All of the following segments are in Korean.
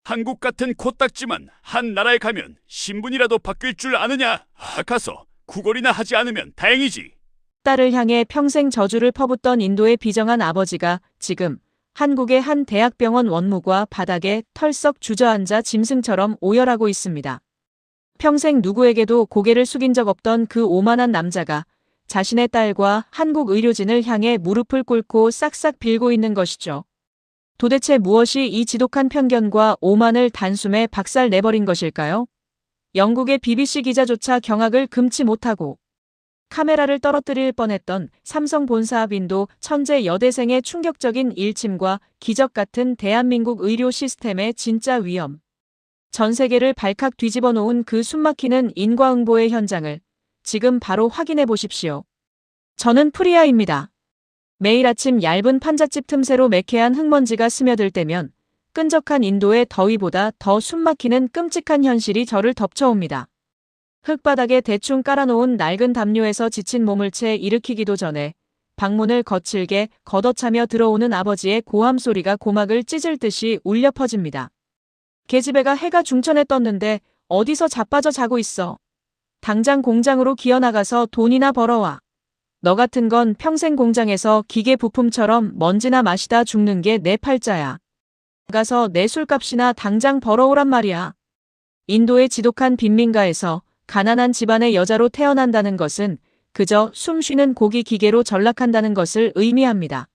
한국 같은 코딱지만 한 나라에 가면 신분이라도 바뀔 줄 아느냐? 가서 구걸이나 하지 않으면 다행이지. 딸을 향해 평생 저주를 퍼붓던 인도의 비정한 아버지가 지금 한국의 한 대학병원 원무과 바닥에 털썩 주저앉아 짐승처럼 오열하고 있습니다. 평생 누구에게도 고개를 숙인 적 없던 그 오만한 남자가 자신의 딸과 한국 의료진을 향해 무릎을 꿇고 싹싹 빌고 있는 것이죠. 도대체 무엇이 이 지독한 편견과 오만을 단숨에 박살 내버린 것일까요? 영국의 BBC 기자조차 경악을 금치 못하고 카메라를 떨어뜨릴 뻔했던 삼성 본사업인도 천재 여대생의 충격적인 일침과 기적 같은 대한민국 의료 시스템의 진짜 위험. 전 세계를 발칵 뒤집어 놓은 그 숨막히는 인과응보의 현장을 지금 바로 확인해 보십시오. 저는 프리아입니다. 매일 아침 얇은 판잣집 틈새로 매캐한 흙먼지가 스며들 때면 끈적한 인도의 더위보다 더 숨막히는 끔찍한 현실이 저를 덮쳐옵니다. 흙바닥에 대충 깔아놓은 낡은 담요에서 지친 몸을 채 일으키기도 전에 방문을 거칠게 걷어차며 들어오는 아버지의 고함 소리가 고막을 찢을 듯이 울려 퍼집니다. 계집애가 해가 중천에 떴는데 어디서 자빠져 자고 있어. 당장 공장으로 기어나가서 돈이나 벌어와. 너 같은 건 평생 공장에서 기계 부품처럼 먼지나 마시다 죽는 게 내 팔자야. 가서 내 술값이나 당장 벌어오란 말이야. 인도의 지독한 빈민가에서 가난한 집안의 여자로 태어난다는 것은 그저 숨쉬는 고기 기계로 전락한다는 것을 의미합니다.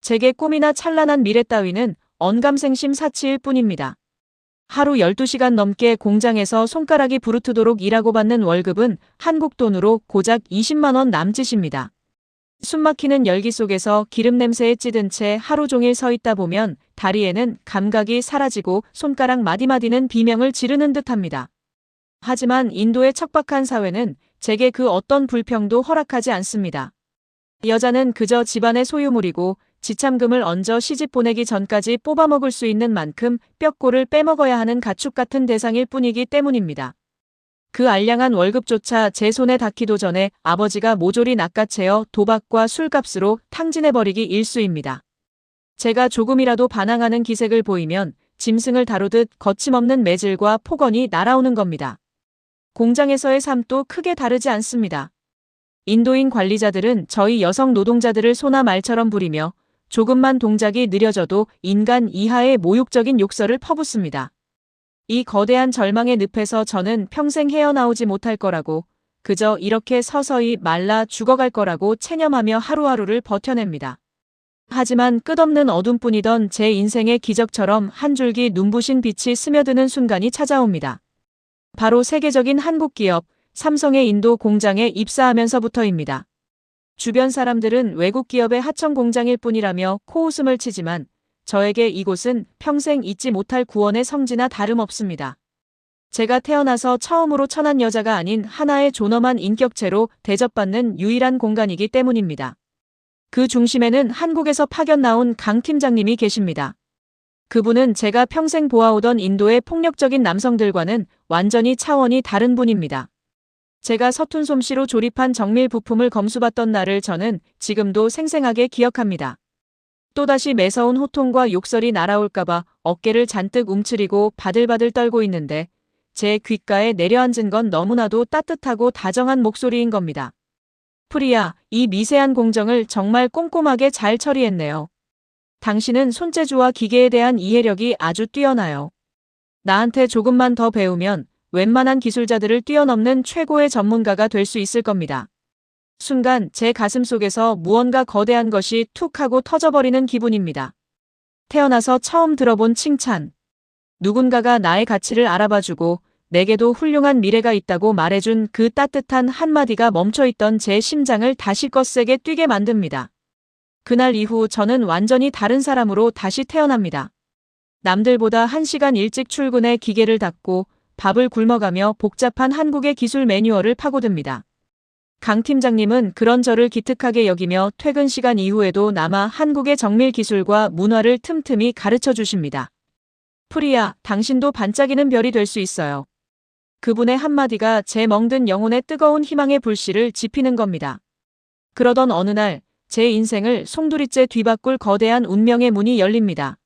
제게 꿈이나 찬란한 미래 따위는 언감생심 사치일 뿐입니다. 하루 12시간 넘게 공장에서 손가락이 부르트도록 일하고 받는 월급은 한국 돈으로 고작 20만 원 남짓입니다. 숨막히는 열기 속에서 기름 냄새에 찌든 채 하루 종일 서 있다 보면 다리에는 감각이 사라지고 손가락 마디마디는 비명을 지르는 듯합니다. 하지만 인도의 척박한 사회는 제게 그 어떤 불평도 허락하지 않습니다. 여자는 그저 집안의 소유물이고 지참금을 얹어 시집 보내기 전까지 뽑아먹을 수 있는 만큼 뼈골을 빼먹어야 하는 가축 같은 대상일 뿐이기 때문입니다. 그 알량한 월급조차 제 손에 닿기도 전에 아버지가 모조리 낚아채어 도박과 술값으로 탕진해버리기 일쑤입니다. 제가 조금이라도 반항하는 기색을 보이면 짐승을 다루듯 거침없는 매질과 폭언이 날아오는 겁니다. 공장에서의 삶도 크게 다르지 않습니다. 인도인 관리자들은 저희 여성 노동자들을 소나 말처럼 부리며 조금만 동작이 느려져도 인간 이하의 모욕적인 욕설을 퍼붓습니다. 이 거대한 절망의 늪에서 저는 평생 헤어나오지 못할 거라고, 그저 이렇게 서서히 말라 죽어갈 거라고 체념하며 하루하루를 버텨냅니다. 하지만 끝없는 어둠뿐이던 제 인생의 기적처럼 한 줄기 눈부신 빛이 스며드는 순간이 찾아옵니다. 바로 세계적인 한국 기업 삼성의 인도 공장에 입사하면서부터입니다. 주변 사람들은 외국 기업의 하청 공장일 뿐이라며 코웃음을 치지만 저에게 이곳은 평생 잊지 못할 구원의 성지나 다름없습니다. 제가 태어나서 처음으로 천한 여자가 아닌 하나의 존엄한 인격체로 대접받는 유일한 공간이기 때문입니다. 그 중심에는 한국에서 파견 나온 강 팀장님이 계십니다. 그분은 제가 평생 보아오던 인도의 폭력적인 남성들과는 완전히 차원이 다른 분입니다. 제가 서툰 솜씨로 조립한 정밀 부품을 검수받던 날을 저는 지금도 생생하게 기억합니다. 또다시 매서운 호통과 욕설이 날아올까봐 어깨를 잔뜩 움츠리고 바들바들 떨고 있는데 제 귓가에 내려앉은 건 너무나도 따뜻하고 다정한 목소리인 겁니다. 프리야, 이 미세한 공정을 정말 꼼꼼하게 잘 처리했네요. 당신은 손재주와 기계에 대한 이해력이 아주 뛰어나요. 나한테 조금만 더 배우면 웬만한 기술자들을 뛰어넘는 최고의 전문가가 될 수 있을 겁니다. 순간 제 가슴 속에서 무언가 거대한 것이 툭 하고 터져버리는 기분입니다. 태어나서 처음 들어본 칭찬. 누군가가 나의 가치를 알아봐주고 내게도 훌륭한 미래가 있다고 말해준 그 따뜻한 한마디가 멈춰있던 제 심장을 다시 거세게 뛰게 만듭니다. 그날 이후 저는 완전히 다른 사람으로 다시 태어납니다. 남들보다 1시간 일찍 출근해 기계를 닫고 밥을 굶어가며 복잡한 한국의 기술 매뉴얼을 파고듭니다. 강 팀장님은 그런 저를 기특하게 여기며 퇴근 시간 이후에도 남아 한국의 정밀 기술과 문화를 틈틈이 가르쳐 주십니다. 프리야, 당신도 반짝이는 별이 될 수 있어요. 그분의 한마디가 제 멍든 영혼에 뜨거운 희망의 불씨를 지피는 겁니다. 그러던 어느 날 제 인생을 송두리째 뒤바꿀 거대한 운명의 문이 열립니다.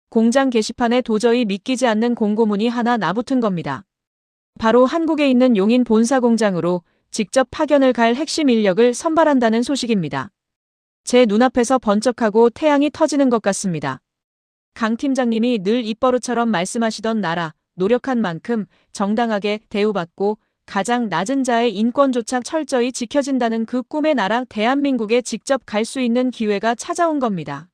공장 게시판에 도저히 믿기지 않는 공고문이 하나 나붙은 겁니다. 바로 한국에 있는 용인 본사 공장으로 직접 파견을 갈 핵심 인력을 선발한다는 소식입니다. 제 눈앞에서 번쩍하고 태양이 터지는 것 같습니다. 강 팀장님이 늘 입버릇처럼 말씀하시던 나라, 노력한 만큼 정당하게 대우받고 가장 낮은 자의 인권조차 철저히 지켜진다는 그 꿈의 나라 대한민국에 직접 갈 수 있는 기회가 찾아온 겁니다.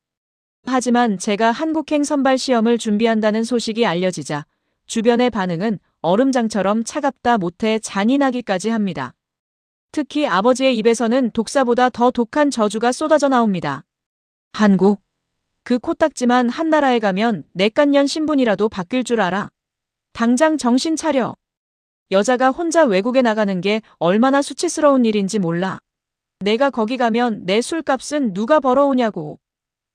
하지만 제가 한국행 선발 시험을 준비한다는 소식이 알려지자 주변의 반응은 얼음장처럼 차갑다 못해 잔인하기까지 합니다. 특히 아버지의 입에서는 독사보다 더 독한 저주가 쏟아져 나옵니다. 한국. 그 코딱지만 한 나라에 가면 내깐년 신분이라도 바뀔 줄 알아. 당장 정신 차려. 여자가 혼자 외국에 나가는 게 얼마나 수치스러운 일인지 몰라. 내가 거기 가면 내 술값은 누가 벌어오냐고.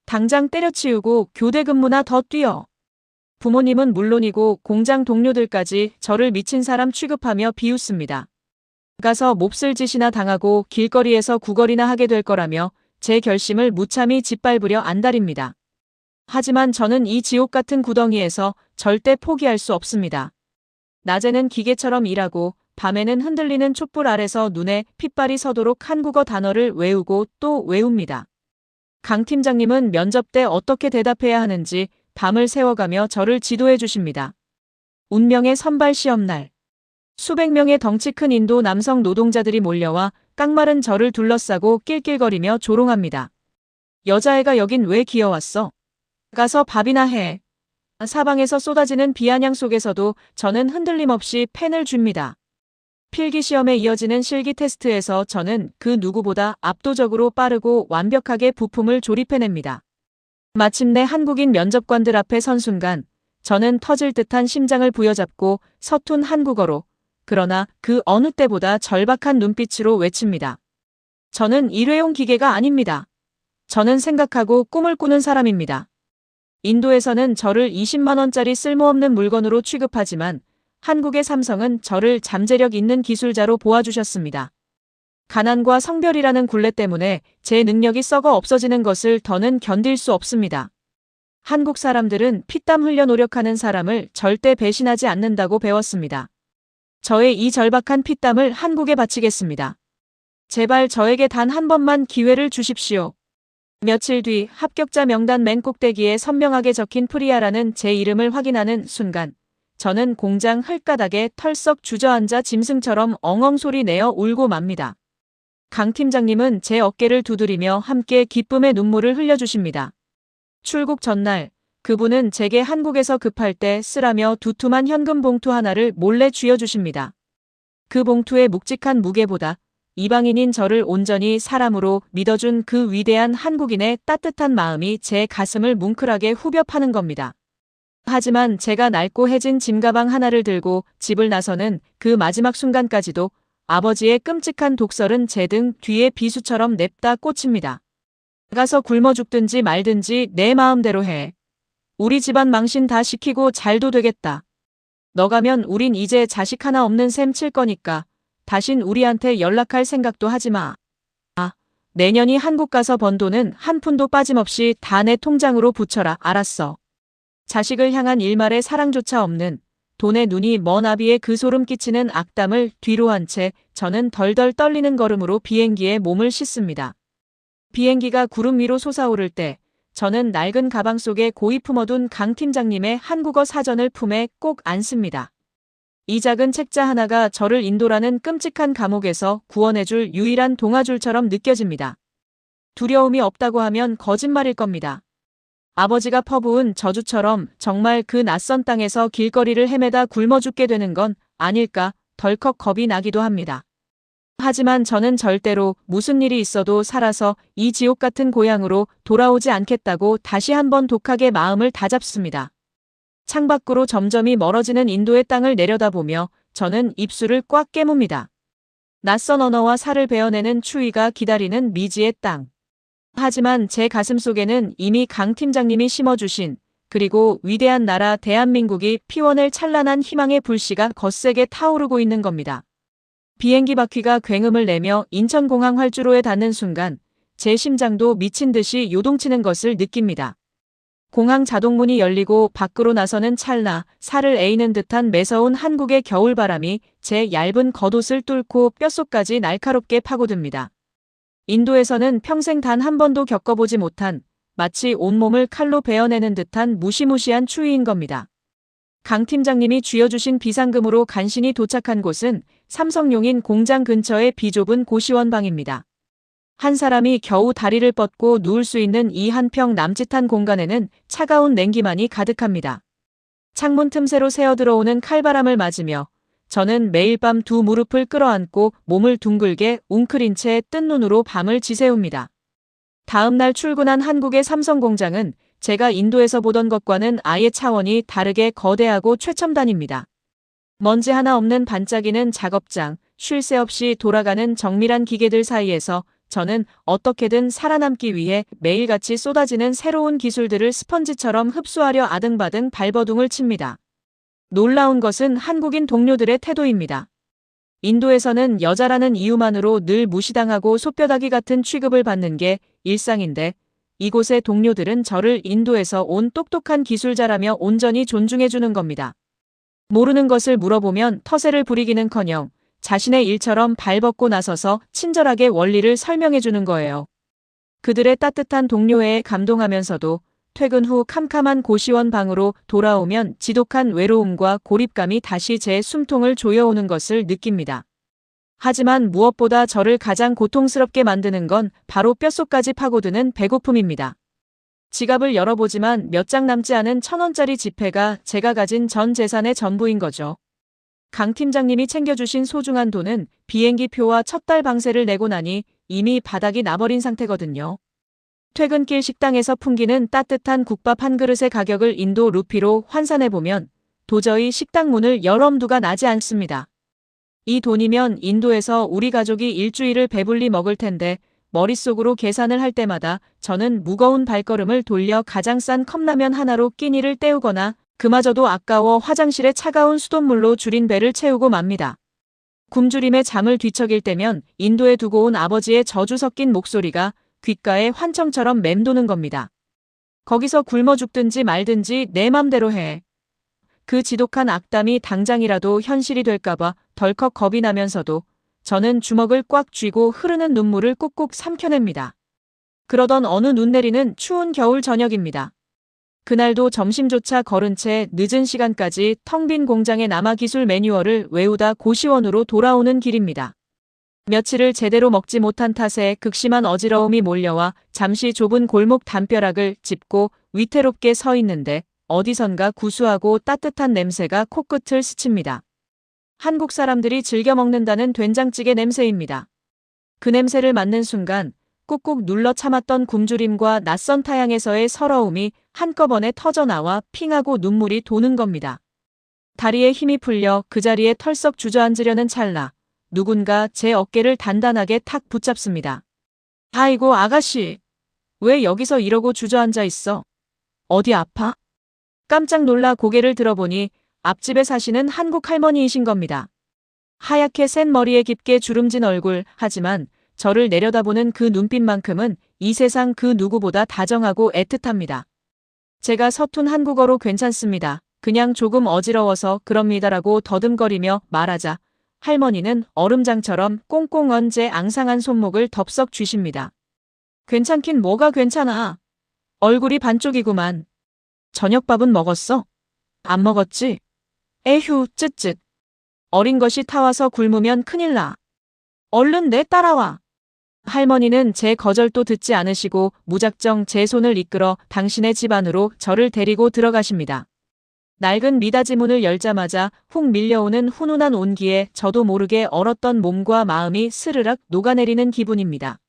당장 때려치우고 교대 근무나 더 뛰어. 부모님은 물론이고 공장 동료들까지 저를 미친 사람 취급하며 비웃습니다. 가서 몹쓸 짓이나 당하고 길거리에서 구걸이나 하게 될 거라며 제 결심을 무참히 짓밟으려 안달입니다. 하지만 저는 이 지옥 같은 구덩이에서 절대 포기할 수 없습니다. 낮에는 기계처럼 일하고 밤에는 흔들리는 촛불 아래서 눈에 핏발이 서도록 한국어 단어를 외우고 또 외웁니다. 강 팀장님은 면접 때 어떻게 대답해야 하는지 밤을 새워가며 저를 지도해 주십니다. 운명의 선발 시험 날. 수백 명의 덩치 큰 인도 남성 노동자들이 몰려와 깡마른 저를 둘러싸고 낄낄거리며 조롱합니다. 여자애가 여긴 왜 기어왔어? 가서 밥이나 해. 사방에서 쏟아지는 비아냥 속에서도 저는 흔들림 없이 펜을 줍니다. 필기시험에 이어지는 실기 테스트에서 저는 그 누구보다 압도적으로 빠르고 완벽하게 부품을 조립해냅니다. 마침내 한국인 면접관들 앞에 선 순간 저는 터질 듯한 심장을 부여잡고 서툰 한국어로 그러나 그 어느 때보다 절박한 눈빛으로 외칩니다. 저는 일회용 기계가 아닙니다. 저는 생각하고 꿈을 꾸는 사람입니다. 인도에서는 저를 20만 원짜리 쓸모없는 물건으로 취급하지만 한국의 삼성은 저를 잠재력 있는 기술자로 보아주셨습니다. 가난과 성별이라는 굴레 때문에 제 능력이 썩어 없어지는 것을 더는 견딜 수 없습니다. 한국 사람들은 피땀 흘려 노력하는 사람을 절대 배신하지 않는다고 배웠습니다. 저의 이 절박한 피땀을 한국에 바치겠습니다. 제발 저에게 단 한 번만 기회를 주십시오. 며칠 뒤 합격자 명단 맨 꼭대기에 선명하게 적힌 프리아라는 제 이름을 확인하는 순간 저는 공장 흙가닥에 털썩 주저앉아 짐승처럼 엉엉 소리 내어 울고 맙니다. 강 팀장님은 제 어깨를 두드리며 함께 기쁨의 눈물을 흘려주십니다. 출국 전날 그분은 제게 한국에서 급할 때 쓰라며 두툼한 현금 봉투 하나를 몰래 쥐어주십니다. 그 봉투의 묵직한 무게보다 이방인인 저를 온전히 사람으로 믿어준 그 위대한 한국인의 따뜻한 마음이 제 가슴을 뭉클하게 후벼 파는 겁니다. 하지만 제가 낡고 해진 짐가방 하나를 들고 집을 나서는 그 마지막 순간까지도 아버지의 끔찍한 독설은 제 등 뒤에 비수처럼 냅다 꽂힙니다. 가서 굶어 죽든지 말든지 내 마음대로 해. 우리 집안 망신 다 시키고 잘도 되겠다. 너 가면 우린 이제 자식 하나 없는 셈 칠 거니까 다신 우리한테 연락할 생각도 하지 마. 내년이 한국 가서 번 돈은 한 푼도 빠짐없이 다 내 통장으로 붙여라. 알았어. 자식을 향한 일말의 사랑조차 없는 돈에 눈이 먼 아비의 그 소름 끼치는 악담을 뒤로 한 채 저는 덜덜 떨리는 걸음으로 비행기에 몸을 싣습니다. 비행기가 구름 위로 솟아오를 때 저는 낡은 가방 속에 고이 품어둔 강 팀장님의 한국어 사전을 품에 꼭 안습니다. 이 작은 책자 하나가 저를 인도라는 끔찍한 감옥에서 구원해줄 유일한 동아줄처럼 느껴집니다. 두려움이 없다고 하면 거짓말일 겁니다. 아버지가 퍼부은 저주처럼 정말 그 낯선 땅에서 길거리를 헤매다 굶어 죽게 되는 건 아닐까 덜컥 겁이 나기도 합니다. 하지만 저는 절대로 무슨 일이 있어도 살아서 이 지옥 같은 고향으로 돌아오지 않겠다고 다시 한번 독하게 마음을 다잡습니다. 창밖으로 점점이 멀어지는 인도의 땅을 내려다보며 저는 입술을 꽉 깨뭅니다. 낯선 언어와 살을 베어내는 추위가 기다리는 미지의 땅. 하지만 제 가슴 속에는 이미 강 팀장님이 심어주신 그리고 위대한 나라 대한민국이 피워낼 찬란한 희망의 불씨가 거세게 타오르고 있는 겁니다. 비행기 바퀴가 굉음을 내며 인천공항 활주로에 닿는 순간 제 심장도 미친 듯이 요동치는 것을 느낍니다. 공항 자동문이 열리고 밖으로 나서는 찰나 살을 에이는 듯한 매서운 한국의 겨울바람이 제 얇은 겉옷을 뚫고 뼛속까지 날카롭게 파고듭니다. 인도에서는 평생 단 한 번도 겪어보지 못한 마치 온몸을 칼로 베어내는 듯한 무시무시한 추위인 겁니다. 강 팀장님이 쥐어주신 비상금으로 간신히 도착한 곳은 삼성용인 공장 근처의 비좁은 고시원 방입니다. 한 사람이 겨우 다리를 뻗고 누울 수 있는 이 한평 남짓한 공간에는 차가운 냉기만이 가득합니다. 창문 틈새로 새어들어오는 칼바람을 맞으며 저는 매일 밤 두 무릎을 끌어안고 몸을 둥글게 웅크린 채 뜬 눈으로 밤을 지새웁니다. 다음 날 출근한 한국의 삼성 공장은 제가 인도에서 보던 것과는 아예 차원이 다르게 거대하고 최첨단입니다. 먼지 하나 없는 반짝이는 작업장, 쉴 새 없이 돌아가는 정밀한 기계들 사이에서 저는 어떻게든 살아남기 위해 매일같이 쏟아지는 새로운 기술들을 스펀지처럼 흡수하려 아등바등 발버둥을 칩니다. 놀라운 것은 한국인 동료들의 태도입니다. 인도에서는 여자라는 이유만으로 늘 무시당하고 소뼈다귀 같은 취급을 받는 게 일상인데 이곳의 동료들은 저를 인도에서 온 똑똑한 기술자라며 온전히 존중해주는 겁니다. 모르는 것을 물어보면 터세를 부리기는커녕 자신의 일처럼 발벗고 나서서 친절하게 원리를 설명해주는 거예요. 그들의 따뜻한 동료애에 감동하면서도 퇴근 후 캄캄한 고시원 방으로 돌아오면 지독한 외로움과 고립감이 다시 제 숨통을 조여오는 것을 느낍니다. 하지만 무엇보다 저를 가장 고통스럽게 만드는 건 바로 뼛속까지 파고드는 배고픔입니다. 지갑을 열어보지만 몇 장 남지 않은 1,000원짜리 지폐가 제가 가진 전 재산의 전부인 거죠. 강 팀장님이 챙겨주신 소중한 돈은 비행기 표와 첫 달 방세를 내고 나니 이미 바닥이 나버린 상태거든요. 퇴근길 식당에서 풍기는 따뜻한 국밥 한 그릇의 가격을 인도 루피로 환산해보면 도저히 식당 문을 열 엄두가 나지 않습니다. 이 돈이면 인도에서 우리 가족이 일주일을 배불리 먹을 텐데 머릿속으로 계산을 할 때마다 저는 무거운 발걸음을 돌려 가장 싼 컵라면 하나로 끼니를 때우거나 그마저도 아까워 화장실에 차가운 수돗물로 줄인 배를 채우고 맙니다. 굶주림에 잠을 뒤척일 때면 인도에 두고 온 아버지의 저주 섞인 목소리가 귓가에 환청처럼 맴도는 겁니다. 거기서 굶어 죽든지 말든지 내 맘대로 해. 그 지독한 악담이 당장이라도 현실이 될까봐 덜컥 겁이 나면서도 저는 주먹을 꽉 쥐고 흐르는 눈물을 꾹꾹 삼켜냅니다. 그러던 어느 눈 내리는 추운 겨울 저녁입니다. 그날도 점심조차 거른 채 늦은 시간까지 텅 빈 공장의 남아기술 매뉴얼을 외우다 고시원으로 돌아오는 길입니다. 며칠을 제대로 먹지 못한 탓에 극심한 어지러움이 몰려와 잠시 좁은 골목 담벼락을 짚고 위태롭게 서 있는데 어디선가 구수하고 따뜻한 냄새가 코끝을 스칩니다. 한국 사람들이 즐겨 먹는다는 된장찌개 냄새입니다. 그 냄새를 맡는 순간 꾹꾹 눌러 참았던 굶주림과 낯선 타향에서의 서러움이 한꺼번에 터져나와 핑하고 눈물이 도는 겁니다. 다리에 힘이 풀려 그 자리에 털썩 주저앉으려는 찰나 누군가 제 어깨를 단단하게 탁 붙잡습니다. 아이고 아가씨, 왜 여기서 이러고 주저앉아 있어? 어디 아파? 깜짝 놀라 고개를 들어보니 앞집에 사시는 한국 할머니이신 겁니다. 하얗게 센 머리에 깊게 주름진 얼굴, 하지만 저를 내려다보는 그 눈빛만큼은 이 세상 그 누구보다 다정하고 애틋합니다. 제가 서툰 한국어로 괜찮습니다. 그냥 조금 어지러워서 그럽니다라고 더듬거리며 말하자 할머니는 얼음장처럼 꽁꽁 얹은 제 앙상한 손목을 덥석 쥐십니다. 괜찮긴 뭐가 괜찮아. 얼굴이 반쪽이구만. 저녁밥은 먹었어? 안 먹었지? 에휴, 쯧쯧. 어린 것이 타와서 굶으면 큰일 나. 얼른 내 따라와. 할머니는 제 거절도 듣지 않으시고 무작정 제 손을 이끌어 당신의 집 안으로 저를 데리고 들어가십니다. 낡은 미닫이 문을 열자마자 훅 밀려오는 훈훈한 온기에 저도 모르게 얼었던 몸과 마음이 스르륵 녹아내리는 기분입니다.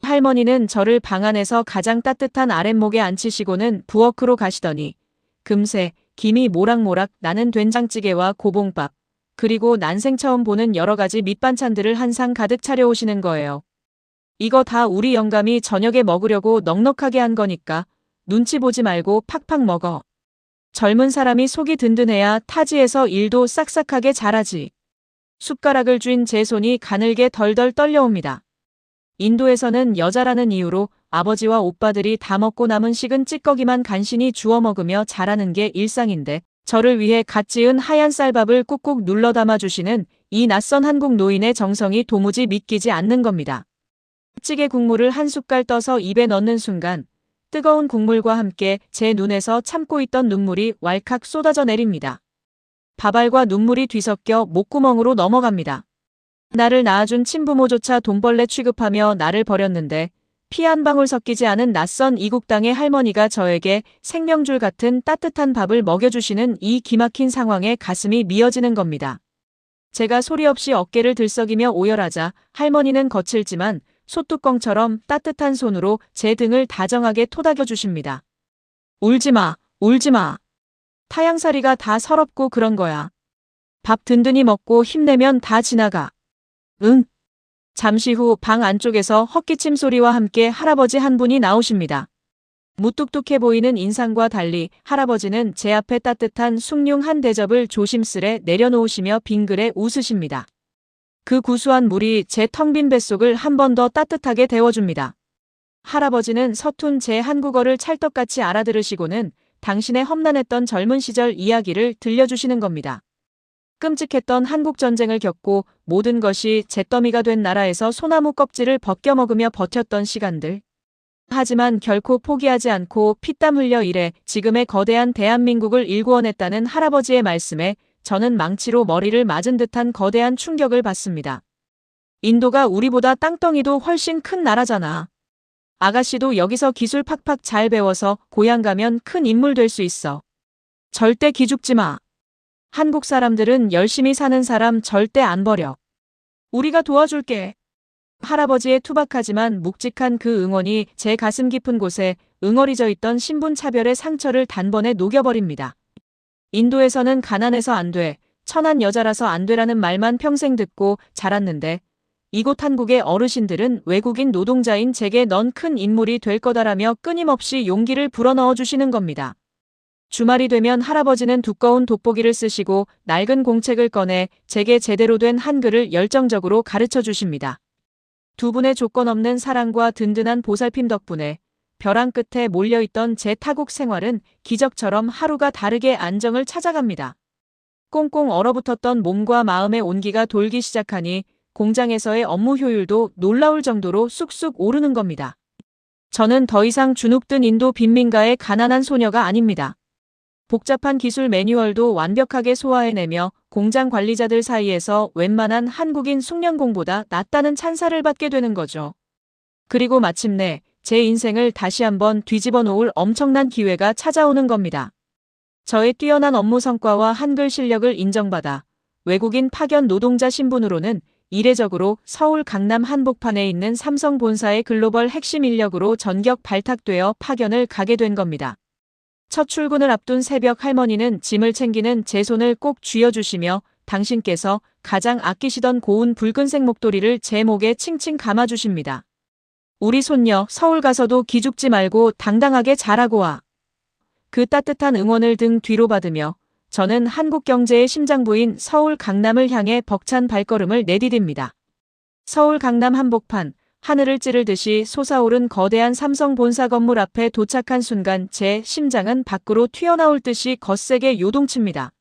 할머니는 저를 방 안에서 가장 따뜻한 아랫목에 앉히시고는 부엌으로 가시더니 금세 김이 모락모락 나는 된장찌개와 고봉밥, 그리고 난생 처음 보는 여러 가지 밑반찬들을 한 상 가득 차려오시는 거예요. 이거 다 우리 영감이 저녁에 먹으려고 넉넉하게 한 거니까 눈치 보지 말고 팍팍 먹어. 젊은 사람이 속이 든든해야 타지에서 일도 싹싹하게 잘하지. 숟가락을 쥔 제 손이 가늘게 덜덜 떨려옵니다. 인도에서는 여자라는 이유로 아버지와 오빠들이 다 먹고 남은 식은 찌꺼기만 간신히 주워 먹으며 자라는 게 일상인데 저를 위해 갓 지은 하얀 쌀밥을 꾹꾹 눌러 담아주시는 이 낯선 한국 노인의 정성이 도무지 믿기지 않는 겁니다. 찌개 국물을 한 숟갈 떠서 입에 넣는 순간 뜨거운 국물과 함께 제 눈에서 참고 있던 눈물이 왈칵 쏟아져 내립니다. 밥알과 눈물이 뒤섞여 목구멍으로 넘어갑니다. 나를 낳아준 친부모조차 돈벌레 취급하며 나를 버렸는데 피 한 방울 섞이지 않은 낯선 이국 땅의 할머니가 저에게 생명줄 같은 따뜻한 밥을 먹여주시는 이 기막힌 상황에 가슴이 미어지는 겁니다. 제가 소리 없이 어깨를 들썩이며 오열하자 할머니는 거칠지만 솥뚜껑처럼 따뜻한 손으로 제 등을 다정하게 토닥여 주십니다. 울지 마, 울지 마. 타양살이가 다 서럽고 그런 거야. 밥 든든히 먹고 힘내면 다 지나가. 응. 잠시 후 방 안쪽에서 헛기침 소리와 함께 할아버지 한 분이 나오십니다. 무뚝뚝해 보이는 인상과 달리 할아버지는 제 앞에 따뜻한 숭늉 한 대접을 조심스레 내려놓으시며 빙그레 웃으십니다. 그 구수한 물이 제 텅 빈 뱃속을 한 번 더 따뜻하게 데워줍니다. 할아버지는 서툰 제 한국어를 찰떡같이 알아들으시고는 당신의 험난했던 젊은 시절 이야기를 들려주시는 겁니다. 끔찍했던 한국전쟁을 겪고 모든 것이 잿더미가 된 나라에서 소나무 껍질을 벗겨 먹으며 버텼던 시간들. 하지만 결코 포기하지 않고 피땀 흘려 일해 지금의 거대한 대한민국을 일구어냈다는 할아버지의 말씀에 저는 망치로 머리를 맞은 듯한 거대한 충격을 받습니다. 인도가 우리보다 땅덩이도 훨씬 큰 나라잖아. 아가씨도 여기서 기술 팍팍 잘 배워서 고향 가면 큰 인물 될 수 있어. 절대 기죽지 마. 한국 사람들은 열심히 사는 사람 절대 안 버려. 우리가 도와줄게. 할아버지의 투박하지만 묵직한 그 응원이 제 가슴 깊은 곳에 응어리져 있던 신분차별의 상처를 단번에 녹여버립니다. 인도에서는 가난해서 안 돼, 천한 여자라서 안 되라는 말만 평생 듣고 자랐는데 이곳 한국의 어르신들은 외국인 노동자인 제게 넌 큰 인물이 될 거다라며 끊임없이 용기를 불어넣어 주시는 겁니다. 주말이 되면 할아버지는 두꺼운 돋보기를 쓰시고 낡은 공책을 꺼내 제게 제대로 된 한글을 열정적으로 가르쳐 주십니다. 두 분의 조건 없는 사랑과 든든한 보살핌 덕분에 벼랑 끝에 몰려있던 제 타국 생활은 기적처럼 하루가 다르게 안정을 찾아갑니다. 꽁꽁 얼어붙었던 몸과 마음의 온기가 돌기 시작하니 공장에서의 업무 효율도 놀라울 정도로 쑥쑥 오르는 겁니다. 저는 더 이상 주눅든 인도 빈민가의 가난한 소녀가 아닙니다. 복잡한 기술 매뉴얼도 완벽하게 소화해내며 공장 관리자들 사이에서 웬만한 한국인 숙련공보다 낫다는 찬사를 받게 되는 거죠. 그리고 마침내 제 인생을 다시 한번 뒤집어 놓을 엄청난 기회가 찾아오는 겁니다. 저의 뛰어난 업무 성과와 한글 실력을 인정받아 외국인 파견 노동자 신분으로는 이례적으로 서울 강남 한복판에 있는 삼성 본사의 글로벌 핵심 인력으로 전격 발탁되어 파견을 가게 된 겁니다. 첫 출근을 앞둔 새벽 할머니는 짐을 챙기는 제 손을 꼭 쥐어주시며 당신께서 가장 아끼시던 고운 붉은색 목도리를 제 목에 칭칭 감아주십니다. 우리 손녀 서울 가서도 기죽지 말고 당당하게 잘하고 와. 그 따뜻한 응원을 등 뒤로 받으며 저는 한국 경제의 심장부인 서울 강남을 향해 벅찬 발걸음을 내디딥니다. 서울 강남 한복판, 하늘을 찌르듯이 솟아오른 거대한 삼성 본사 건물 앞에 도착한 순간 제 심장은 밖으로 튀어나올 듯이 거세게 요동칩니다.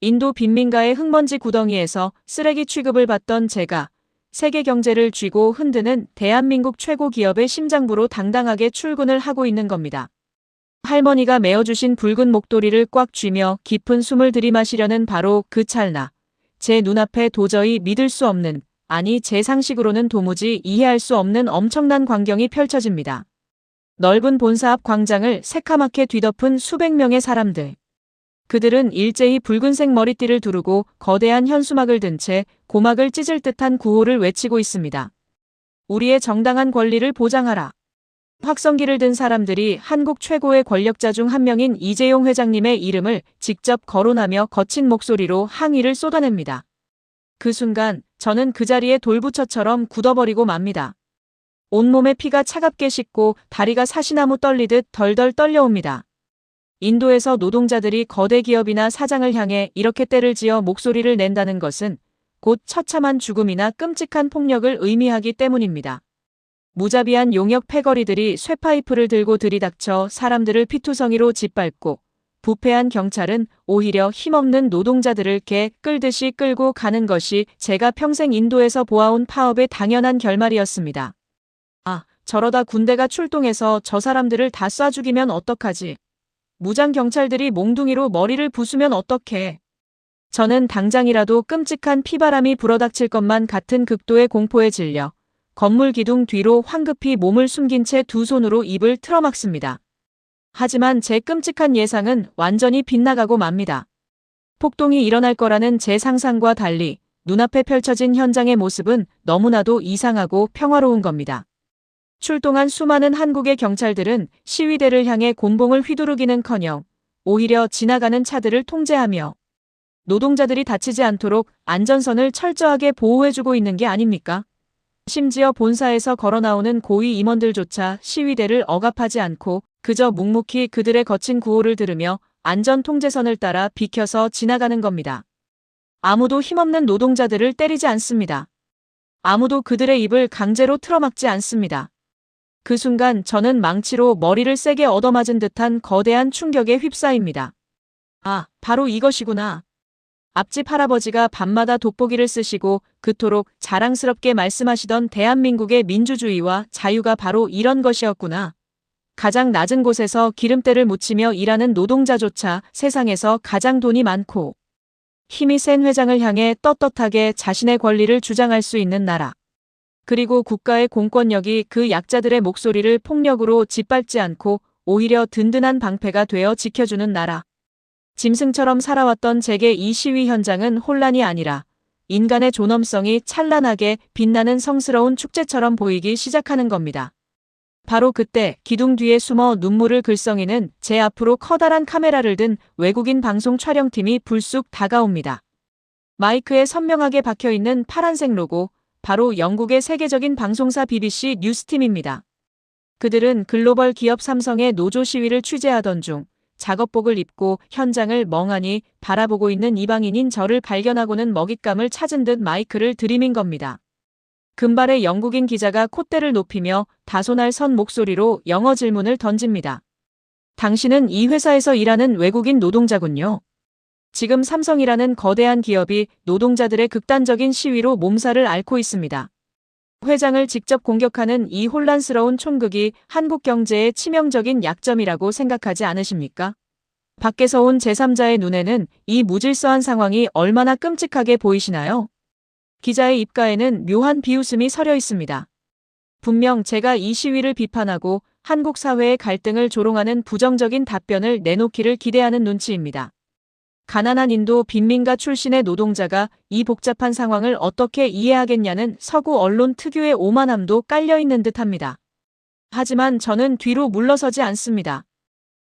인도 빈민가의 흙먼지 구덩이에서 쓰레기 취급을 받던 제가 세계 경제를 쥐고 흔드는 대한민국 최고 기업의 심장부로 당당하게 출근을 하고 있는 겁니다. 할머니가 메어주신 붉은 목도리를 꽉 쥐며 깊은 숨을 들이마시려는 바로 그 찰나. 제 눈앞에 도저히 믿을 수 없는, 아니 제 상식으로는 도무지 이해할 수 없는 엄청난 광경이 펼쳐집니다. 넓은 본사 앞 광장을 새카맣게 뒤덮은 수백 명의 사람들. 그들은 일제히 붉은색 머리띠를 두르고 거대한 현수막을 든 채 고막을 찢을 듯한 구호를 외치고 있습니다. 우리의 정당한 권리를 보장하라. 확성기를 든 사람들이 한국 최고의 권력자 중 한 명인 이재용 회장님의 이름을 직접 거론하며 거친 목소리로 항의를 쏟아냅니다. 그 순간 저는 그 자리에 돌부처처럼 굳어버리고 맙니다. 온몸에 피가 차갑게 식고 다리가 사시나무 떨리듯 덜덜 떨려옵니다. 인도에서 노동자들이 거대 기업이나 사장을 향해 이렇게 떼를 지어 목소리를 낸다는 것은 곧 처참한 죽음이나 끔찍한 폭력을 의미하기 때문입니다. 무자비한 용역 패거리들이 쇠파이프를 들고 들이닥쳐 사람들을 피투성이로 짓밟고 부패한 경찰은 오히려 힘없는 노동자들을 개 끌듯이 끌고 가는 것이 제가 평생 인도에서 보아온 파업의 당연한 결말이었습니다. 아, 저러다 군대가 출동해서 저 사람들을 다 쏴 죽이면 어떡하지? 무장 경찰들이 몽둥이로 머리를 부수면 어떡해? 저는 당장이라도 끔찍한 피바람이 불어닥칠 것만 같은 극도의 공포에 질려 건물 기둥 뒤로 황급히 몸을 숨긴 채 두 손으로 입을 틀어막습니다. 하지만 제 끔찍한 예상은 완전히 빗나가고 맙니다. 폭동이 일어날 거라는 제 상상과 달리 눈앞에 펼쳐진 현장의 모습은 너무나도 이상하고 평화로운 겁니다. 출동한 수많은 한국의 경찰들은 시위대를 향해 곤봉을 휘두르기는커녕 오히려 지나가는 차들을 통제하며 노동자들이 다치지 않도록 안전선을 철저하게 보호해주고 있는 게 아닙니까? 심지어 본사에서 걸어나오는 고위 임원들조차 시위대를 억압하지 않고 그저 묵묵히 그들의 거친 구호를 들으며 안전 통제선을 따라 비켜서 지나가는 겁니다. 아무도 힘없는 노동자들을 때리지 않습니다. 아무도 그들의 입을 강제로 틀어막지 않습니다. 그 순간 저는 망치로 머리를 세게 얻어맞은 듯한 거대한 충격에 휩싸입니다. 아, 바로 이것이구나. 앞집 할아버지가 밤마다 돋보기를 쓰시고 그토록 자랑스럽게 말씀하시던 대한민국의 민주주의와 자유가 바로 이런 것이었구나. 가장 낮은 곳에서 기름때를 묻히며 일하는 노동자조차 세상에서 가장 돈이 많고 힘이 센 회장을 향해 떳떳하게 자신의 권리를 주장할 수 있는 나라. 그리고 국가의 공권력이 그 약자들의 목소리를 폭력으로 짓밟지 않고 오히려 든든한 방패가 되어 지켜주는 나라. 짐승처럼 살아왔던 제게 이 시위 현장은 혼란이 아니라 인간의 존엄성이 찬란하게 빛나는 성스러운 축제처럼 보이기 시작하는 겁니다. 바로 그때 기둥 뒤에 숨어 눈물을 글썽이는 제 앞으로 커다란 카메라를 든 외국인 방송 촬영팀이 불쑥 다가옵니다. 마이크에 선명하게 박혀있는 파란색 로고, 바로 영국의 세계적인 방송사 BBC 뉴스팀입니다. 그들은 글로벌 기업 삼성의 노조 시위를 취재하던 중 작업복을 입고 현장을 멍하니 바라보고 있는 이방인인 저를 발견하고는 먹잇감을 찾은 듯 마이크를 들이민 겁니다. 금발의 영국인 기자가 콧대를 높이며 다소날 선 목소리로 영어 질문을 던집니다. 당신은 이 회사에서 일하는 외국인 노동자군요. 지금 삼성이라는 거대한 기업이 노동자들의 극단적인 시위로 몸살을 앓고 있습니다. 회장을 직접 공격하는 이 혼란스러운 촌극이 한국 경제의 치명적인 약점이라고 생각하지 않으십니까? 밖에서 온 제3자의 눈에는 이 무질서한 상황이 얼마나 끔찍하게 보이시나요? 기자의 입가에는 묘한 비웃음이 서려 있습니다. 분명 제가 이 시위를 비판하고 한국 사회의 갈등을 조롱하는 부정적인 답변을 내놓기를 기대하는 눈치입니다. 가난한 인도 빈민가 출신의 노동자가 이 복잡한 상황을 어떻게 이해하겠냐는 서구 언론 특유의 오만함도 깔려있는 듯합니다. 하지만 저는 뒤로 물러서지 않습니다.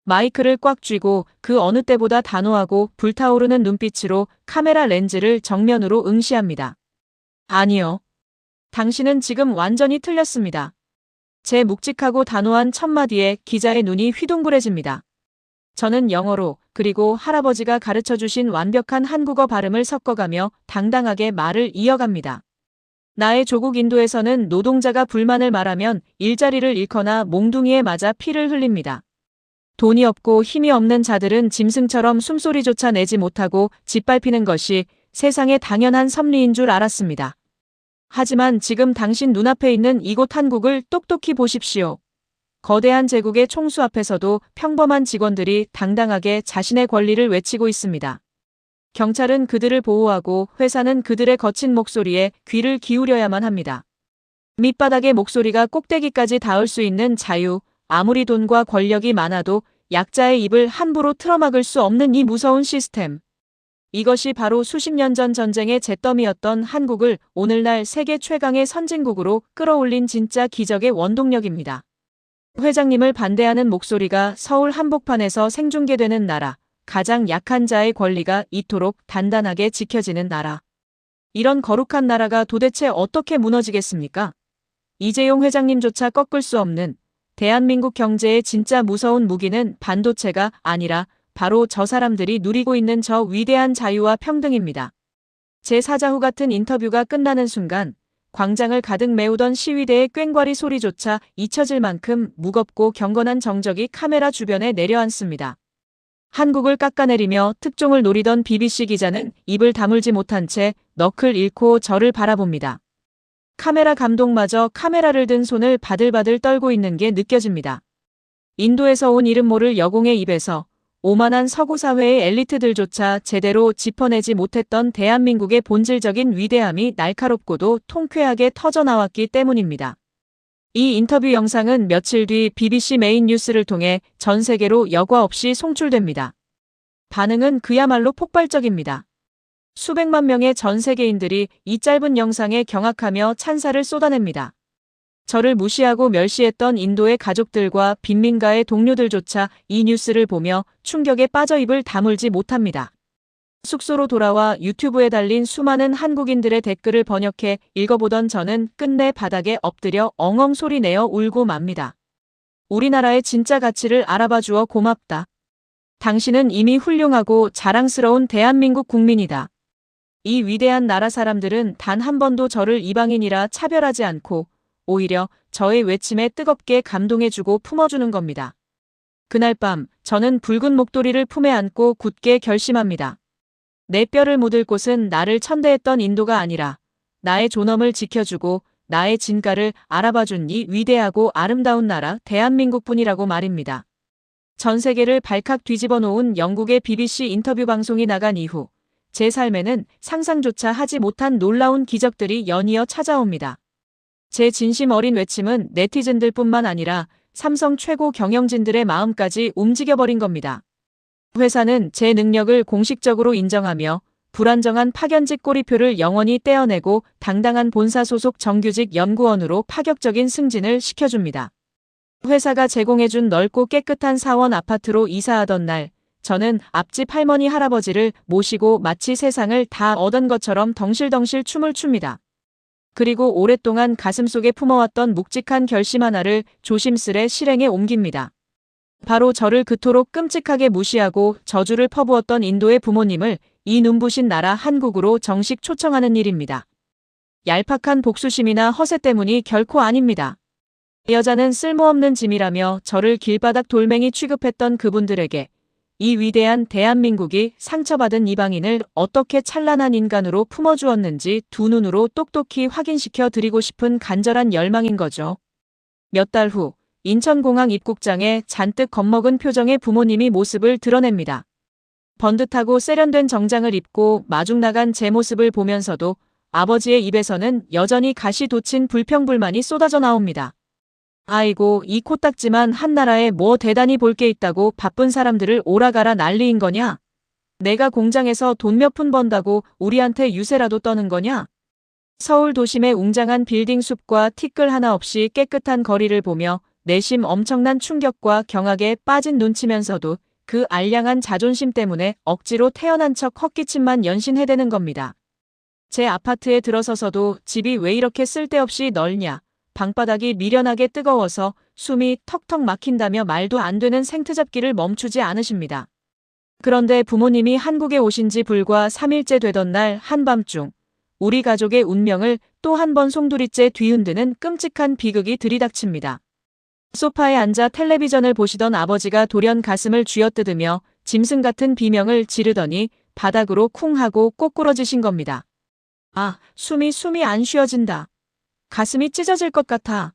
마이크를 꽉 쥐고 그 어느 때보다 단호하고 불타오르는 눈빛으로 카메라 렌즈를 정면으로 응시합니다. 아니요. 당신은 지금 완전히 틀렸습니다. 제 묵직하고 단호한 첫마디에 기자의 눈이 휘둥그레집니다. 저는 영어로 그리고 할아버지가 가르쳐주신 완벽한 한국어 발음을 섞어가며 당당하게 말을 이어갑니다. 나의 조국 인도에서는 노동자가 불만을 말하면 일자리를 잃거나 몽둥이에 맞아 피를 흘립니다. 돈이 없고 힘이 없는 자들은 짐승처럼 숨소리조차 내지 못하고 짓밟히는 것이 세상의 당연한 섭리인 줄 알았습니다. 하지만 지금 당신 눈앞에 있는 이곳 한국을 똑똑히 보십시오. 거대한 제국의 총수 앞에서도 평범한 직원들이 당당하게 자신의 권리를 외치고 있습니다. 경찰은 그들을 보호하고 회사는 그들의 거친 목소리에 귀를 기울여야만 합니다. 밑바닥의 목소리가 꼭대기까지 닿을 수 있는 자유, 아무리 돈과 권력이 많아도 약자의 입을 함부로 틀어막을 수 없는 이 무서운 시스템. 이것이 바로 수십 년 전 전쟁의 잿더미였던 한국을 오늘날 세계 최강의 선진국으로 끌어올린 진짜 기적의 원동력입니다. 회장님을 반대하는 목소리가 서울 한복판에서 생중계되는 나라, 가장 약한 자의 권리가 이토록 단단하게 지켜지는 나라. 이런 거룩한 나라가 도대체 어떻게 무너지겠습니까? 이재용 회장님조차 꺾을 수 없는 대한민국 경제의 진짜 무서운 무기는 반도체가 아니라 바로 저 사람들이 누리고 있는 저 위대한 자유와 평등입니다. 제 사자후 같은 인터뷰가 끝나는 순간 광장을 가득 메우던 시위대의 꽹과리 소리조차 잊혀질 만큼 무겁고 경건한 정적이 카메라 주변에 내려앉습니다. 한국을 깎아내리며 특종을 노리던 BBC 기자는 입을 다물지 못한 채 너클 잃고 저를 바라봅니다. 카메라 감독마저 카메라를 든 손을 바들바들 떨고 있는 게 느껴집니다. 인도에서 온 이름 모를 여공의 입에서 오만한 서구 사회의 엘리트들조차 제대로 짚어내지 못했던 대한민국의 본질적인 위대함이 날카롭고도 통쾌하게 터져나왔기 때문입니다. 이 인터뷰 영상은 며칠 뒤 BBC 메인 뉴스를 통해 전 세계로 여과 없이 송출됩니다. 반응은 그야말로 폭발적입니다. 수백만 명의 전 세계인들이 이 짧은 영상에 경악하며 찬사를 쏟아냅니다. 저를 무시하고 멸시했던 인도의 가족들과 빈민가의 동료들조차 이 뉴스를 보며 충격에 빠져 입을 다물지 못합니다. 숙소로 돌아와 유튜브에 달린 수많은 한국인들의 댓글을 번역해 읽어보던 저는 끝내 바닥에 엎드려 엉엉 소리 내어 울고 맙니다. 우리나라의 진짜 가치를 알아봐 주어 고맙다. 당신은 이미 훌륭하고 자랑스러운 대한민국 국민이다. 이 위대한 나라 사람들은 단 한 번도 저를 이방인이라 차별하지 않고 오히려 저의 외침에 뜨겁게 감동해주고 품어주는 겁니다. 그날 밤 저는 붉은 목도리를 품에 안고 굳게 결심합니다. 내 뼈를 묻을 곳은 나를 천대했던 인도가 아니라 나의 존엄을 지켜주고 나의 진가를 알아봐준 이 위대하고 아름다운 나라 대한민국뿐이라고 말입니다. 전 세계를 발칵 뒤집어 놓은 영국의 BBC 인터뷰 방송이 나간 이후 제 삶에는 상상조차 하지 못한 놀라운 기적들이 연이어 찾아옵니다. 제 진심 어린 외침은 네티즌들뿐만 아니라 삼성 최고 경영진들의 마음까지 움직여버린 겁니다. 회사는 제 능력을 공식적으로 인정하며 불안정한 파견직 꼬리표를 영원히 떼어내고 당당한 본사 소속 정규직 연구원으로 파격적인 승진을 시켜줍니다. 회사가 제공해준 넓고 깨끗한 사원 아파트로 이사하던 날, 저는 앞집 할머니 할아버지를 모시고 마치 세상을 다 얻은 것처럼 덩실덩실 춤을 춥니다. 그리고 오랫동안 가슴속에 품어왔던 묵직한 결심 하나를 조심스레 실행에 옮깁니다. 바로 저를 그토록 끔찍하게 무시하고 저주를 퍼부었던 인도의 부모님을 이 눈부신 나라 한국으로 정식 초청하는 일입니다. 얄팍한 복수심이나 허세 때문이 결코 아닙니다. 여자는 쓸모없는 짐이라며 저를 길바닥 돌멩이 취급했던 그분들에게 이 위대한 대한민국이 상처받은 이방인을 어떻게 찬란한 인간으로 품어주었는지 두 눈으로 똑똑히 확인시켜 드리고 싶은 간절한 열망인 거죠. 몇 달 후 인천공항 입국장에 잔뜩 겁먹은 표정의 부모님이 모습을 드러냅니다. 번듯하고 세련된 정장을 입고 마중 나간 제 모습을 보면서도 아버지의 입에서는 여전히 가시 돋친 불평불만이 쏟아져 나옵니다. 아이고, 이 코딱지만 한 나라에 뭐 대단히 볼 게 있다고 바쁜 사람들을 오라가라 난리인 거냐? 내가 공장에서 돈 몇 푼 번다고 우리한테 유세라도 떠는 거냐? 서울 도심의 웅장한 빌딩 숲과 티끌 하나 없이 깨끗한 거리를 보며 내심 엄청난 충격과 경악에 빠진 눈치면서도 그 알량한 자존심 때문에 억지로 태어난 척 헛기침만 연신해대는 겁니다. 제 아파트에 들어서서도 집이 왜 이렇게 쓸데없이 넓냐? 방바닥이 미련하게 뜨거워서 숨이 턱턱 막힌다며 말도 안 되는 생트잡기를 멈추지 않으십니다. 그런데 부모님이 한국에 오신 지 불과 3일째 되던 날 한밤중 우리 가족의 운명을 또 한 번 송두리째 뒤흔드는 끔찍한 비극이 들이닥칩니다. 소파에 앉아 텔레비전을 보시던 아버지가 돌연 가슴을 쥐어뜯으며 짐승 같은 비명을 지르더니 바닥으로 쿵 하고 꼬꾸러지신 겁니다. 아, 숨이 안 쉬어진다. 가슴이 찢어질 것 같아.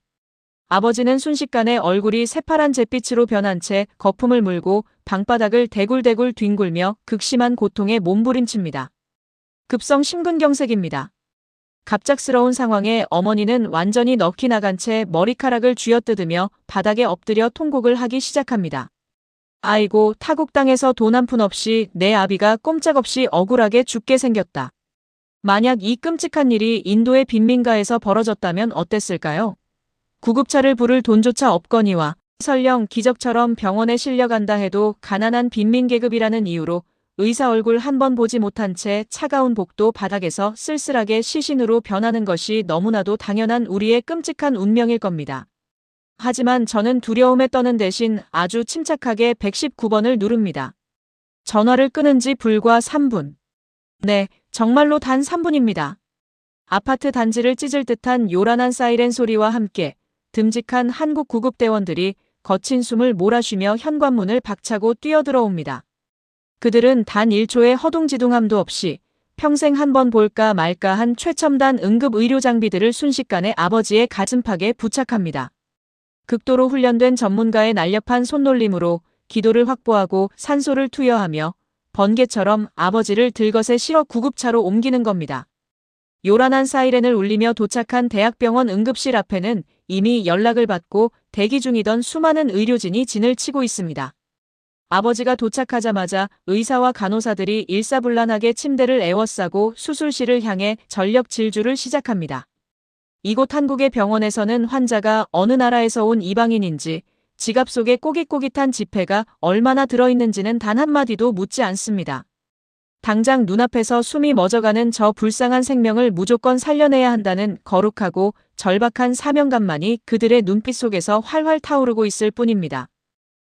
아버지는 순식간에 얼굴이 새파란 잿빛으로 변한 채 거품을 물고 방바닥을 대굴대굴 뒹굴며 극심한 고통에 몸부림칩니다. 급성 심근경색입니다. 갑작스러운 상황에 어머니는 완전히 넋이 나간 채 머리카락을 쥐어뜯으며 바닥에 엎드려 통곡을 하기 시작합니다. 아이고, 타국 땅에서 돈 한 푼 없이 내 아비가 꼼짝없이 억울하게 죽게 생겼다. 만약 이 끔찍한 일이 인도의 빈민가에서 벌어졌다면 어땠을까요? 구급차를 부를 돈조차 없거니와 설령 기적처럼 병원에 실려간다 해도 가난한 빈민계급이라는 이유로 의사 얼굴 한 번 보지 못한 채 차가운 복도 바닥에서 쓸쓸하게 시신으로 변하는 것이 너무나도 당연한 우리의 끔찍한 운명일 겁니다. 하지만 저는 두려움에 떠는 대신 아주 침착하게 119번을 누릅니다. 전화를 끊은 지 불과 3분. 네, 정말로 단 3분입니다. 아파트 단지를 찢을 듯한 요란한 사이렌 소리와 함께 듬직한 한국 구급대원들이 거친 숨을 몰아쉬며 현관문을 박차고 뛰어들어옵니다. 그들은 단 1초의 허둥지둥함도 없이 평생 한 번 볼까 말까 한 최첨단 응급 의료 장비들을 순식간에 아버지의 가슴팍에 부착합니다. 극도로 훈련된 전문가의 날렵한 손놀림으로 기도를 확보하고 산소를 투여하며 번개처럼 아버지를 들것에 실어 구급차로 옮기는 겁니다. 요란한 사이렌을 울리며 도착한 대학병원 응급실 앞에는 이미 연락을 받고 대기 중이던 수많은 의료진이 진을 치고 있습니다. 아버지가 도착하자마자 의사와 간호사들이 일사불란하게 침대를 에워싸고 수술실을 향해 전력 질주를 시작합니다. 이곳 한국의 병원에서는 환자가 어느 나라에서 온 이방인인지 지갑 속에 꼬깃꼬깃한 지폐가 얼마나 들어있는지는 단 한마디도 묻지 않습니다. 당장 눈앞에서 숨이 멎어가는 저 불쌍한 생명을 무조건 살려내야 한다는 거룩하고 절박한 사명감만이 그들의 눈빛 속에서 활활 타오르고 있을 뿐입니다.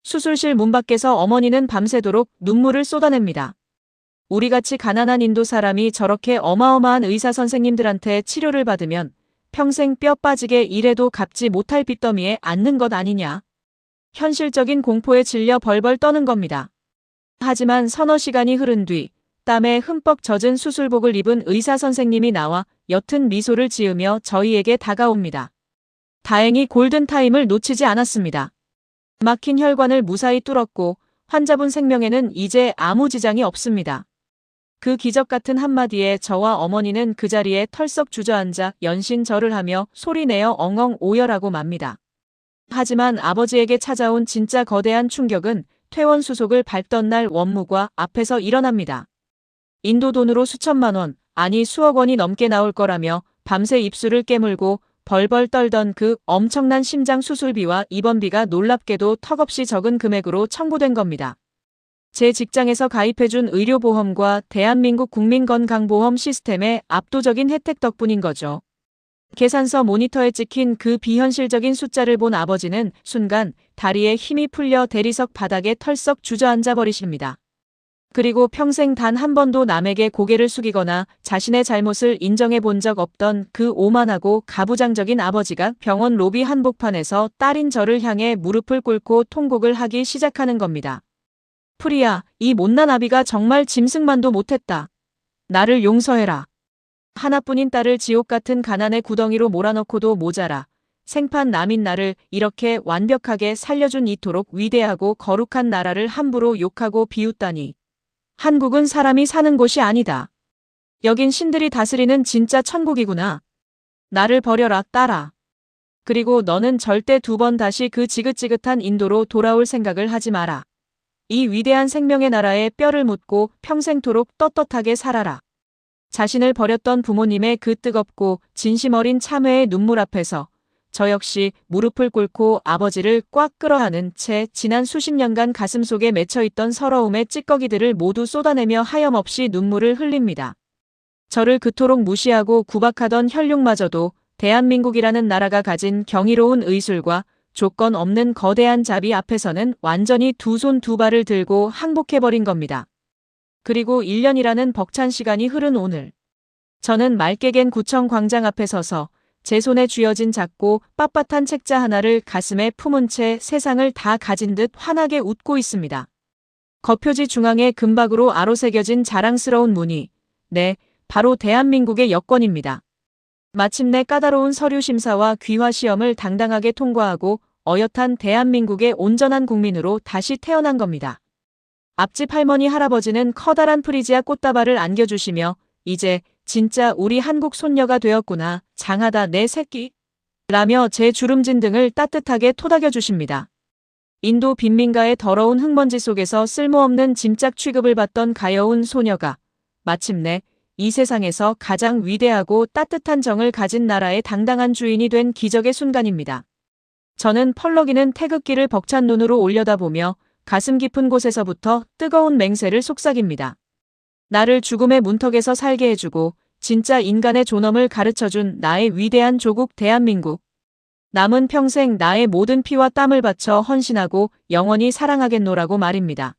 수술실 문 밖에서 어머니는 밤새도록 눈물을 쏟아냅니다. 우리같이 가난한 인도 사람이 저렇게 어마어마한 의사 선생님들한테 치료를 받으면 평생 뼈 빠지게 일해도 갚지 못할 빚더미에 앉는 것 아니냐. 현실적인 공포에 질려 벌벌 떠는 겁니다. 하지만 서너 시간이 흐른 뒤 땀에 흠뻑 젖은 수술복을 입은 의사 선생님이 나와 옅은 미소를 지으며 저희에게 다가옵니다. 다행히 골든타임을 놓치지 않았습니다. 막힌 혈관을 무사히 뚫었고 환자분 생명에는 이제 아무 지장이 없습니다. 그 기적 같은 한마디에 저와 어머니는 그 자리에 털썩 주저앉아 연신절을 하며 소리내어 엉엉 오열하고 맙니다. 하지만 아버지에게 찾아온 진짜 거대한 충격은 퇴원 수속을 밟던 날 원무과 앞에서 일어납니다. 인도 돈으로 수천만 원, 아니 수억 원이 넘게 나올 거라며 밤새 입술을 깨물고 벌벌 떨던 그 엄청난 심장 수술비와 입원비가 놀랍게도 턱없이 적은 금액으로 청구된 겁니다. 제 직장에서 가입해준 의료보험과 대한민국 국민건강보험 시스템의 압도적인 혜택 덕분인 거죠. 계산서 모니터에 찍힌 그 비현실적인 숫자를 본 아버지는 순간 다리에 힘이 풀려 대리석 바닥에 털썩 주저앉아 버리십니다. 그리고 평생 단 한 번도 남에게 고개를 숙이거나 자신의 잘못을 인정해 본 적 없던 그 오만하고 가부장적인 아버지가 병원 로비 한복판에서 딸인 저를 향해 무릎을 꿇고 통곡을 하기 시작하는 겁니다. 프리야, 이 못난 아비가 정말 짐승만도 못했다. 나를 용서해라. 하나뿐인 딸을 지옥 같은 가난의 구덩이로 몰아넣고도 모자라. 생판 남인 나를 이렇게 완벽하게 살려준 이토록 위대하고 거룩한 나라를 함부로 욕하고 비웃다니. 한국은 사람이 사는 곳이 아니다. 여긴 신들이 다스리는 진짜 천국이구나. 나를 버려라, 딸아. 그리고 너는 절대 2번 다시 그 지긋지긋한 인도로 돌아올 생각을 하지 마라. 이 위대한 생명의 나라에 뼈를 묻고 평생토록 떳떳하게 살아라. 자신을 버렸던 부모님의 그 뜨겁고 진심 어린 참회의 눈물 앞에서 저 역시 무릎을 꿇고 아버지를 꽉 끌어안은 채 지난 수십 년간 가슴속에 맺혀있던 서러움의 찌꺼기들을 모두 쏟아내며 하염없이 눈물을 흘립니다. 저를 그토록 무시하고 구박하던 혈육마저도 대한민국이라는 나라가 가진 경이로운 의술과 조건 없는 거대한 자비 앞에서는 완전히 2손 2발을 들고 항복해버린 겁니다. 그리고 1년이라는 벅찬 시간이 흐른 오늘. 저는 맑게 갠 구청 광장 앞에 서서 제 손에 쥐어진 작고 빳빳한 책자 하나를 가슴에 품은 채 세상을 다 가진 듯 환하게 웃고 있습니다. 겉표지 중앙에 금박으로 아로새겨진 자랑스러운 무늬. 네, 바로 대한민국의 여권입니다. 마침내 까다로운 서류 심사와 귀화 시험을 당당하게 통과하고 어엿한 대한민국의 온전한 국민으로 다시 태어난 겁니다. 앞집 할머니 할아버지는 커다란 프리지아 꽃다발을 안겨주시며 이제 진짜 우리 한국 손녀가 되었구나. 장하다 내 새끼. 라며 제 주름진 등을 따뜻하게 토닥여 주십니다. 인도 빈민가의 더러운 흙먼지 속에서 쓸모없는 짐짝 취급을 받던 가여운 소녀가 마침내 이 세상에서 가장 위대하고 따뜻한 정을 가진 나라의 당당한 주인이 된 기적의 순간입니다. 저는 펄럭이는 태극기를 벅찬 눈으로 올려다보며 가슴 깊은 곳에서부터 뜨거운 맹세를 속삭입니다. 나를 죽음의 문턱에서 살게 해주고 진짜 인간의 존엄을 가르쳐준 나의 위대한 조국 대한민국. 남은 평생 나의 모든 피와 땀을 바쳐 헌신하고 영원히 사랑하겠노라고 말입니다.